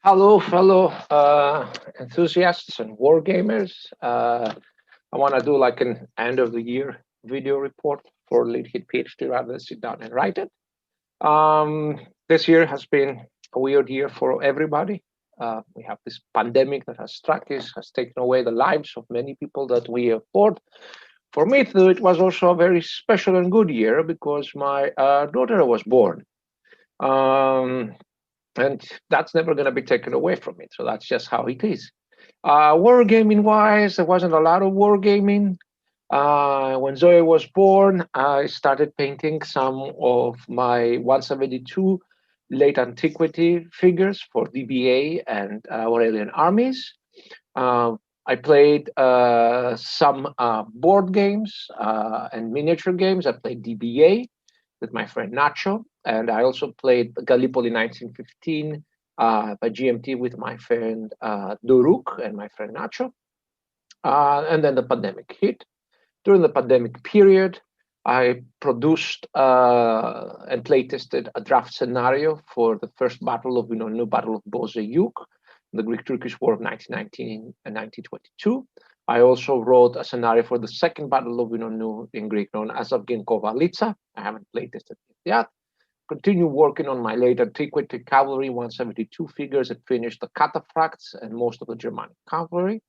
Hello, fellow enthusiasts and war gamers. I want to do like an end of the year video report for Leadhead PhD rather than sit down and write it. This year has been a weird year for everybody. We have this pandemic that has struck us, has taken away the lives of many people that we afford. For me, though, it was also a very special and good year because my daughter was born. Um, and that's never going to be taken away from me. So that's just how it is. Wargaming wise, there wasn't a lot of wargaming. When Zoe was born, I started painting some of my 172 late antiquity figures for DBA and Aurelian armies. Uh, I played some board games and miniature games. I played DBA with my friend Nacho, and I also played Gallipoli 1915 by GMT with my friend Doruk and my friend Nacho. And then the pandemic hit. During the pandemic period, I produced and playtested a draft scenario for the first battle of new Battle of Bozeyuk, the Greek-Turkish War of 1919 and 1922. I also wrote a scenario for the second Battle of Vinonu in Greek, known as Avgenkova-Litsa. I haven't playtested it yet. Continue working on my late antiquity cavalry 172 figures and finished the cataphracts and most of the Germanic cavalry.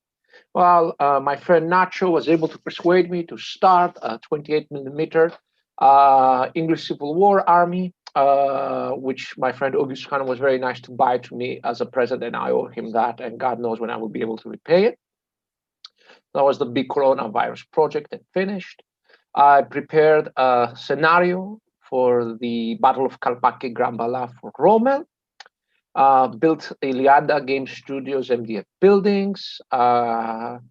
Well, my friend Nacho was able to persuade me to start a 28 millimeter English Civil War army, which my friend Augustin was very nice to buy to me as a present, and I owe him that, and God knows when I will be able to repay it. That was the big coronavirus project that finished. I prepared a scenario for the Battle of Kalpaki Grambala for Rommel. Built Iliada Game Studios MDF buildings, and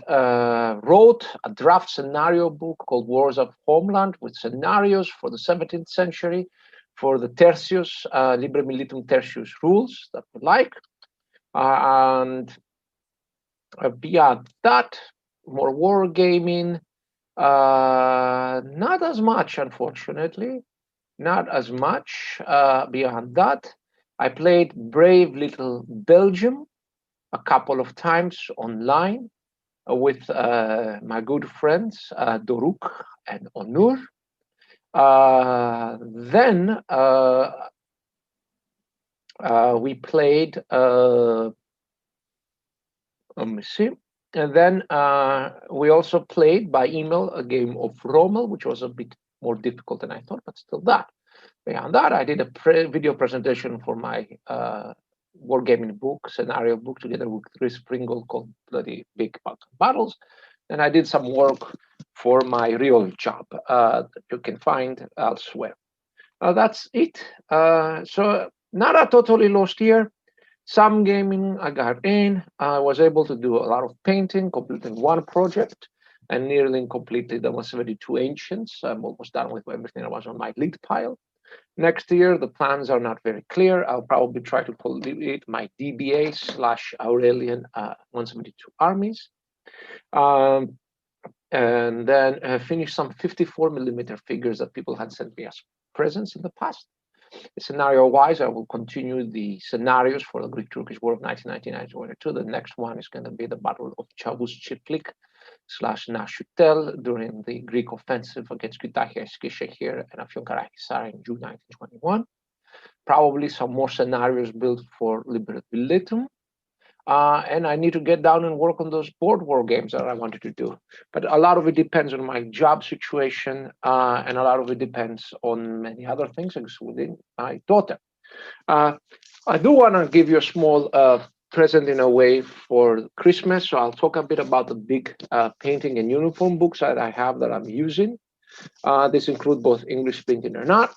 wrote a draft scenario book called Wars of Homeland with scenarios for the 17th century for the Tertius, Libre Militum Tertius rules that we like. And beyond that, more wargaming. Not as much, unfortunately. Not as much. Beyond that, I played Brave Little Belgium a couple of times online with my good friends Doruk and Onur. Then we played, let me see, and then we also played by email a game of Rommel, which was a bit more difficult than I thought, but still that. Beyond that, I did a video presentation for my wargaming book, scenario book, together with Chris Pringle called Bloody Big Balkan Battles. And I did some work for my real job that you can find elsewhere. That's it. So not a totally lost year. Some gaming I got in. I was able to do a lot of painting, completing one project, and nearly completed the 172 Ancients. I'm almost done with everything that was on my lead pile. Next year, the plans are not very clear. I'll probably try to complete my DBA / Aurelian 172 armies. And then finish some 54 millimeter figures that people had sent me as presents in the past. Scenario-wise, I will continue the scenarios for the Greek-Turkish War of 1919-1922. The next one is going to be the Battle of Chavuz-Chiflik / Nashutel during the Greek offensive against Kütahya, Eskişehir, and Afyonkarahisar in June 1921. Probably some more scenarios built for Liber Vilitum. And I need to get down and work on those board war games that I wanted to do. But a lot of it depends on my job situation, and a lot of it depends on many other things, including my daughter. I do want to give you a small present in a way for Christmas. So I'll talk a bit about the big painting and uniform books that I have that I'm using. This includes both English speaking or not.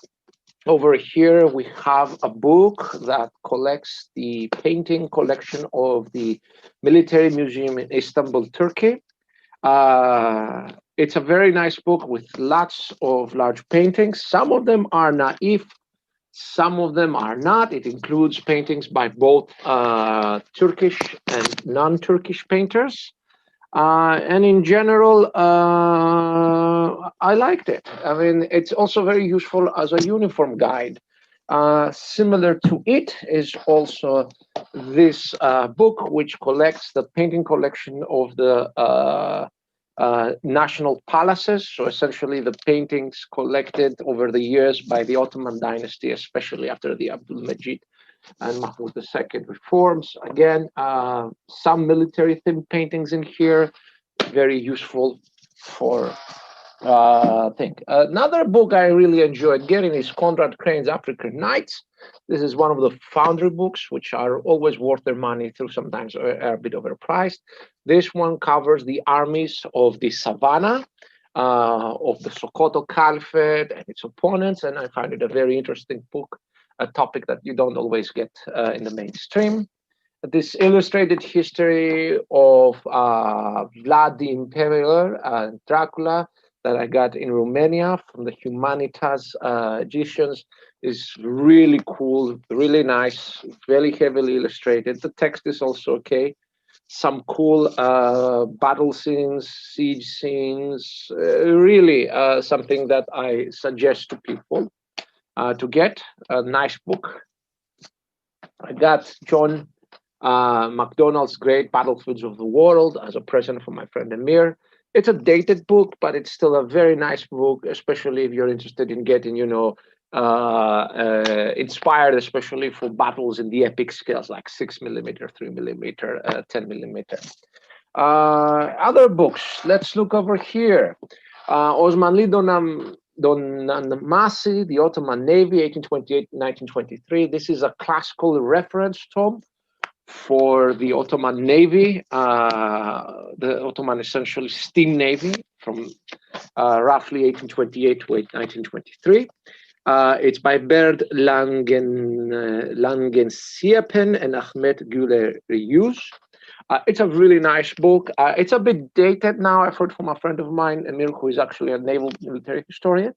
Over here, we have a book that collects the painting collection of the Military Museum in Istanbul, Turkey. It's a very nice book with lots of large paintings. Some of them are naive, some of them are not. It includes paintings by both Turkish and non-Turkish painters. And in general, I liked it. I mean, it's also very useful as a uniform guide. Similar to it is also this book, which collects the painting collection of the national palaces. So essentially, the paintings collected over the years by the Ottoman dynasty, especially after the Abdulmajid and Mahmud II reforms. Again, some military themed paintings in here, very useful for thing. Another book I really enjoyed getting is Conrad Crane's African Nights. This is one of the Foundry books, which are always worth their money, though sometimes are a bit overpriced. This one covers the armies of the Savannah, of the Sokoto Caliphate and its opponents, and I find it a very interesting book, a topic that you don't always get in the mainstream. This illustrated history of Vlad the Impaler and Dracula that I got in Romania from the Humanitas editions is really cool, really nice, very heavily illustrated. The text is also okay. Some cool battle scenes, siege scenes, really something that I suggest to people to get. A nice book. I got John MacDonald's Great Battlefields of the World as a present from my friend Amir. It's a dated book, but it's still a very nice book, especially if you're interested in getting, inspired, especially for battles in the epic scales like 6mm, 3mm, 10mm. Other books. Let's look over here. Osmanli Donanamasi, the Ottoman Navy, 1828-1923. This is a classical reference tome for the Ottoman Navy, the Ottoman essentially steam navy from roughly 1828 to 1923. It's by Berd Langensiepen and Ahmet Güler Reus. It's a really nice book. It's a bit dated now. I've heard from a friend of mine, Emir, who is actually a naval military historian,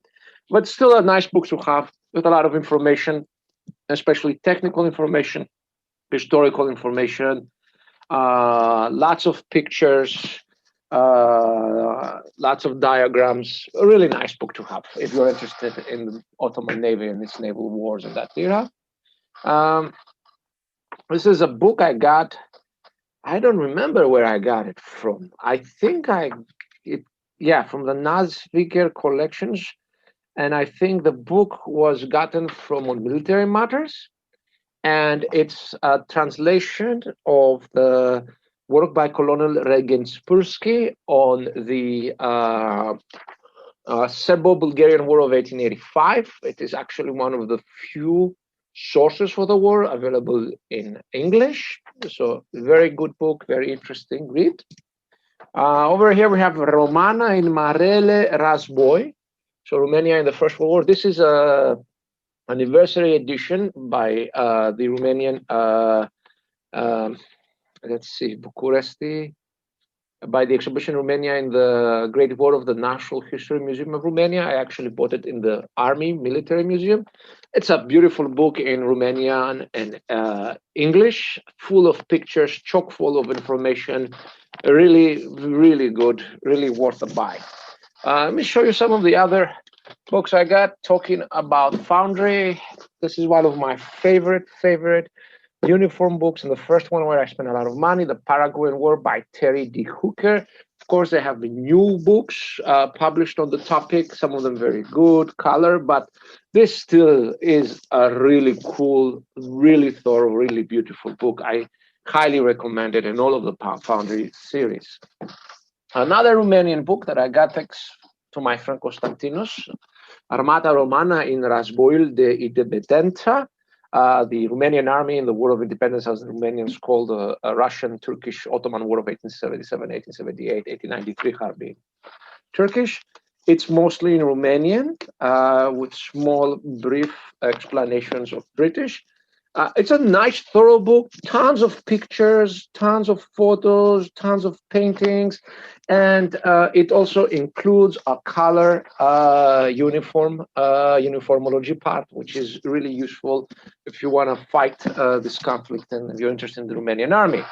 but still a nice book to have with a lot of information, especially technical information, historical information, lots of pictures, lots of diagrams. A really nice book to have if you're interested in the Ottoman Navy and its naval wars in that era. This is a book I got. I don't remember where I got it from. I think from the Nazviker collections. And I think the book was gotten from On Military Matters. And it's a translation of the work by Colonel Regenspursky on the Serbo-Bulgarian War of 1885. It is actually one of the few sources for the war available in English. So very good book, very interesting read. Over here we have Romana in Marele Razboi. So Romania in the First World War. This is a anniversary edition by the Romanian, Bucuresti, by the exhibition Romania in the Great War of the National History Museum of Romania. I actually bought it in the Army Military Museum. It's a beautiful book in Romanian and English, full of pictures, chock full of information. Really, really good, really worth a buy. Let me show you some of the other books I got talking about Foundry. This is one of my favorite uniform books, and the first one where I spent a lot of money, The Paraguayan War by Terry D. Hooker. Of course, they have the new books published on the topic, some of them very good color, but this still is a really cool, really thorough, really beautiful book. I highly recommend it in all of the Foundry series. Another Romanian book that I got thanks to my friend Constantinos, Armata Romana in Razboiul de Independența, the Romanian army in the War of Independence, as the Romanians called the Russian-Turkish Ottoman War of 1877, 1878, 1893, hardly Turkish. It's mostly in Romanian, with small, brief explanations of British. It's a nice, thorough book, tons of pictures, tons of photos, tons of paintings, and it also includes a color uniformology part, which is really useful if you want to fight this conflict and if you're interested in the Romanian army.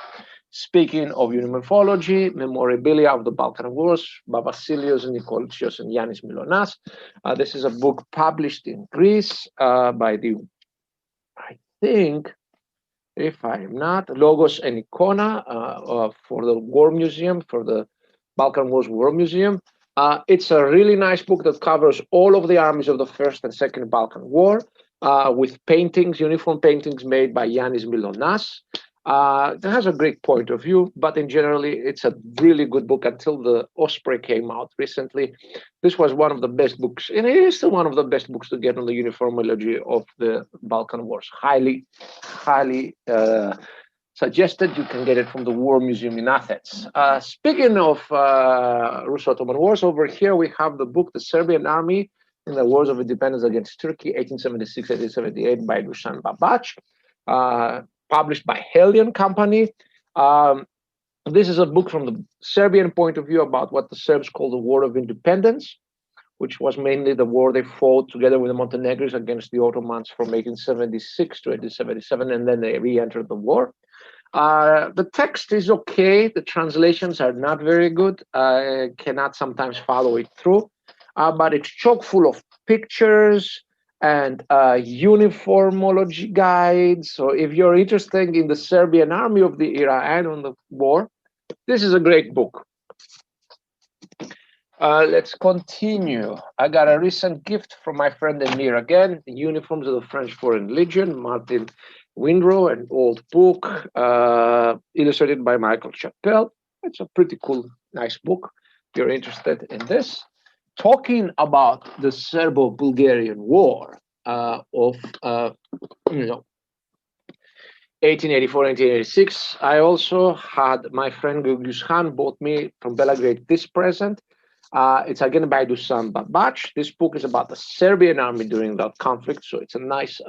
Speaking of uniformology, memorabilia of the Balkan Wars by Vasilios Nikolchios and Yanis Milonas. This is a book published in Greece by the think, if I'm not, Logos and Icona for the War Museum, for the Balkan Wars War Museum. It's a really nice book that covers all of the armies of the First and Second Balkan War with paintings, uniform paintings made by Yanis Milonas. It has a great point of view, but in generally, it's a really good book until the Osprey came out recently. This was one of the best books, and it is still one of the best books to get on the uniformology of the Balkan Wars. Highly, highly suggested. You can get it from the War Museum in Athens. Speaking of Russo-Ottoman Wars, over here we have the book, The Serbian Army in the Wars of Independence Against Turkey, 1876-1878 by Dusan Babac. Published by Helion Company. This is a book from the Serbian point of view about what the Serbs call the War of Independence, which was mainly the war they fought together with the Montenegros against the Ottomans from 1876 to 1877, and then they re-entered the war. The text is okay. The translations are not very good. I cannot sometimes follow it through, but it's chock full of pictures and uniformology guides. So if you're interested in the Serbian army of the era and on the war, this is a great book. Let's continue. I got a recent gift from my friend Emir again, the uniforms of the French Foreign Legion, Martin Windrow, an old book illustrated by Michael Chappell. It's a pretty cool, nice book if you're interested in this. Talking about the Serbo-Bulgarian War of 1884-1886, I also had my friend Gugus Khan bought me from Belgrade this present. It's again by Dusan Babac. This book is about the Serbian army during that conflict, so it's a nice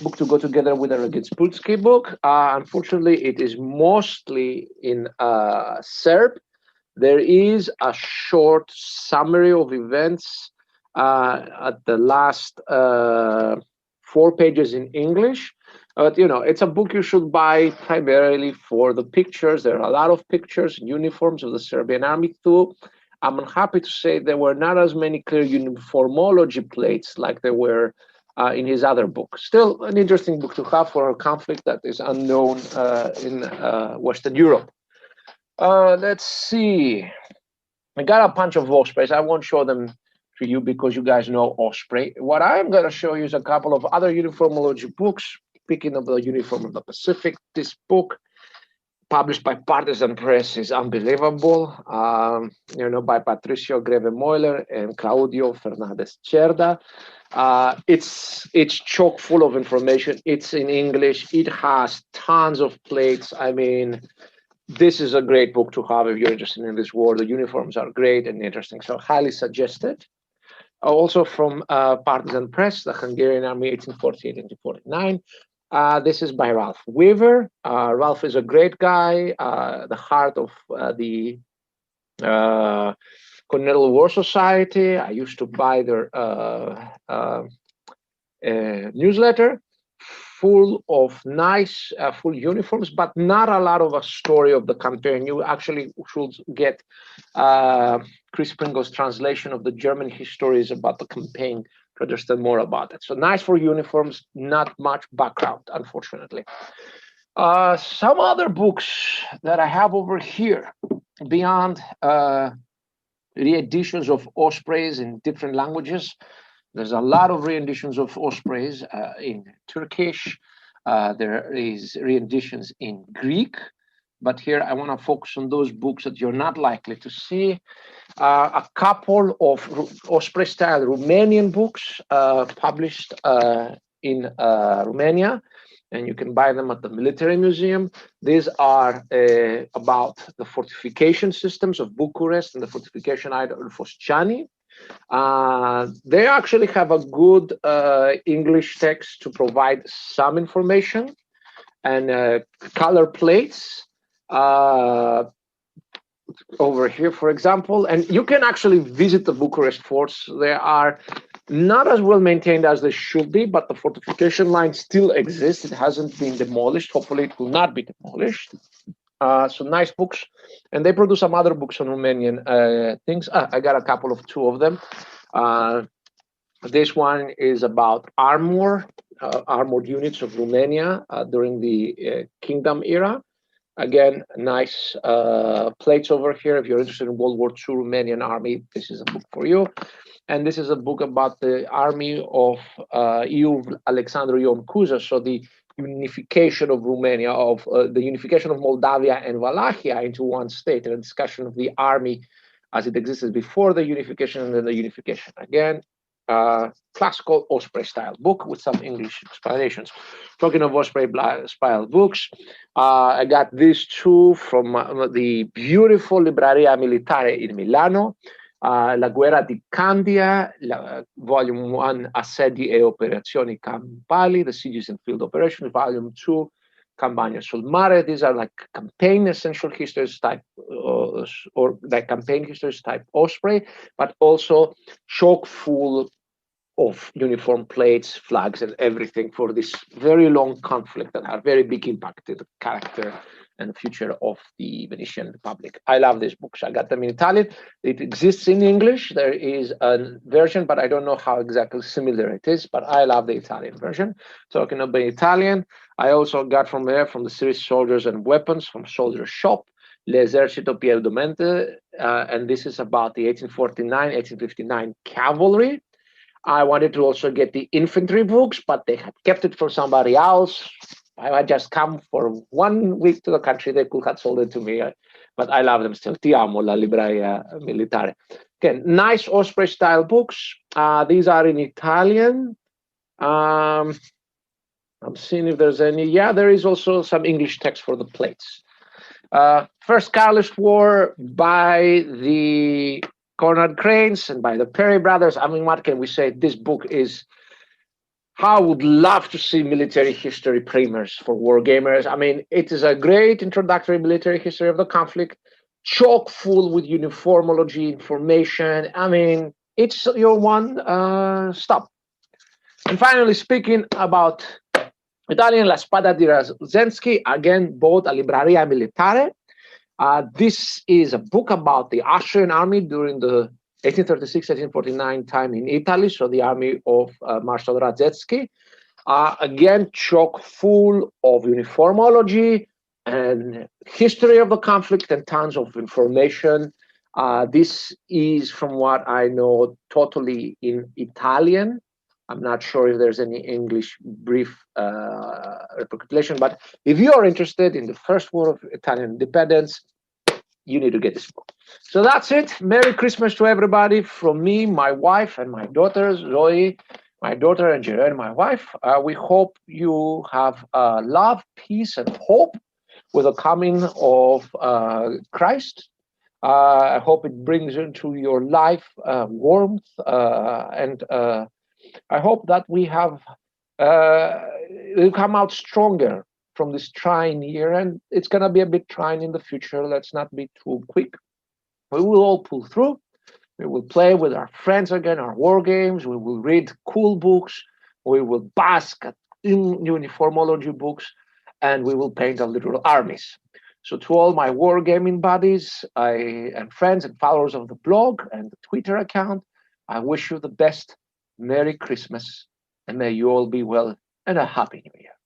book to go together with the Regitspulski book. Unfortunately, it is mostly in Serb. There is a short summary of events at the last 4 pages in English. But, it's a book you should buy primarily for the pictures. There are a lot of pictures, uniforms of the Serbian army too. I'm happy to say there were not as many clear uniformology plates like there were in his other book. Still an interesting book to have for a conflict that is unknown in Western Europe. Let's see. I got a bunch of Ospreys. I won't show them to you because you guys know Osprey. What I'm going to show you is a couple of other uniformology books. Speaking of the uniform of the Pacific, this book, published by Partisan Press, is unbelievable. By Patricio Greve-Moiler and Claudio Fernandez Cerda. It's chock full of information. It's in English. It has tons of plates. I mean, this is a great book to have if you're interested in this war. The uniforms are great and interesting, so highly suggested. Also from Partisan Press, the Hungarian Army, 1848-1849. This is by Ralph Weaver. Ralph is a great guy, the heart of the Continental War Society. I used to buy their newsletter, full of nice, full uniforms, but not a lot of a story of the campaign. You actually should get Chris Pringle's translation of the German histories about the campaign to understand more about it. So nice for uniforms, not much background, unfortunately. Some other books that I have over here, beyond re-editions of Ospreys in different languages. There's a lot of re-editions of Ospreys in Turkish. There is re-editions in Greek. But here I want to focus on those books that you're not likely to see. A couple of Osprey-style Romanian books published in Romania, and you can buy them at the Military Museum. These are about the fortification systems of Bucharest and the fortification island of Foscani. They actually have a good English text to provide some information and color plates over here, for example. And you can actually visit the Bucharest forts. They are not as well maintained as they should be, but the fortification line still exists. It hasn't been demolished. Hopefully it will not be demolished. So nice books, and they produce some other books on Romanian things. I got a couple of 2 of them. This one is about armored units of Romania during the Kingdom era. Again, nice plates over here. If you're interested in World War II Romanian army, this is a book for you. And this is a book about the army of EU Alexandru Ion Cuza, so the unification of Romania, of the unification of Moldavia and Wallachia into one state, and a discussion of the army as it existed before the unification and then the unification. Again, classical Osprey style book with some English explanations. Talking of Osprey style books, I got these two from the beautiful Libreria Militare in Milano. La guerra di Candia, volume 1, Assedi e operazioni campali, the sieges and field operations, volume 2, Campagna sul mare. These are like campaign essential histories type, or like campaign histories type Osprey, but also chock full of uniform plates, flags, and everything for this very long conflict that had very big impact on the character and the future of the Venetian Republic. I love these books. I got them in Italian. It exists in English. There is a version, but I don't know how exactly similar it is, but I love the Italian version. Talking about Italian, I also got from there, from the series Soldiers and Weapons, from Soldier's Shop, L'Esercito Pierdomente, and this is about the 1849-1859 cavalry. I wanted to also get the infantry books, but they had kept it for somebody else. I had just come for 1 week to the country. They could have sold it to me, but I love them still. Ti amo, la libreria militare. Again, nice Osprey style books. These are in Italian. I'm seeing if there's any. Yeah, there is also some English text for the plates. First Carlist War by the Conrad Cranes and by the Perry brothers. I mean, what can we say? This book is, I would love to see military history primers for war gamers. I mean, it is a great introductory military history of the conflict, chock full with uniformology information. I mean, it's your one stop. And finally, speaking about Italian, La Spada di Razensky, again, both a Libreria Militare. This is a book about the Austrian army during the 1836-1849 time in Italy, so the army of Marshal Radetzky. Again, chock full of uniformology and history of the conflict and tons of information. This is, from what I know, totally in Italian. I'm not sure if there's any English brief recapitulation, but if you are interested in the First War of Italian independence, you need to get this book. So that's it. Merry Christmas to everybody from me, my wife, and my daughter, Zoe, my daughter, and Jerome, my wife. We hope you have love, peace, and hope with the coming of Christ. I hope it brings into your life warmth and I hope that we have we'll come out stronger from this trying year, and it's going to be a bit trying in the future. Let's not be too quick. We will all pull through. We will play with our friends again, our war games. We will read cool books. We will bask in uniformology books, and we will paint our literal armies. So to all my wargaming buddies and friends and followers of the blog and the Twitter account, I wish you the best. Merry Christmas, and may you all be well, and a Happy New Year.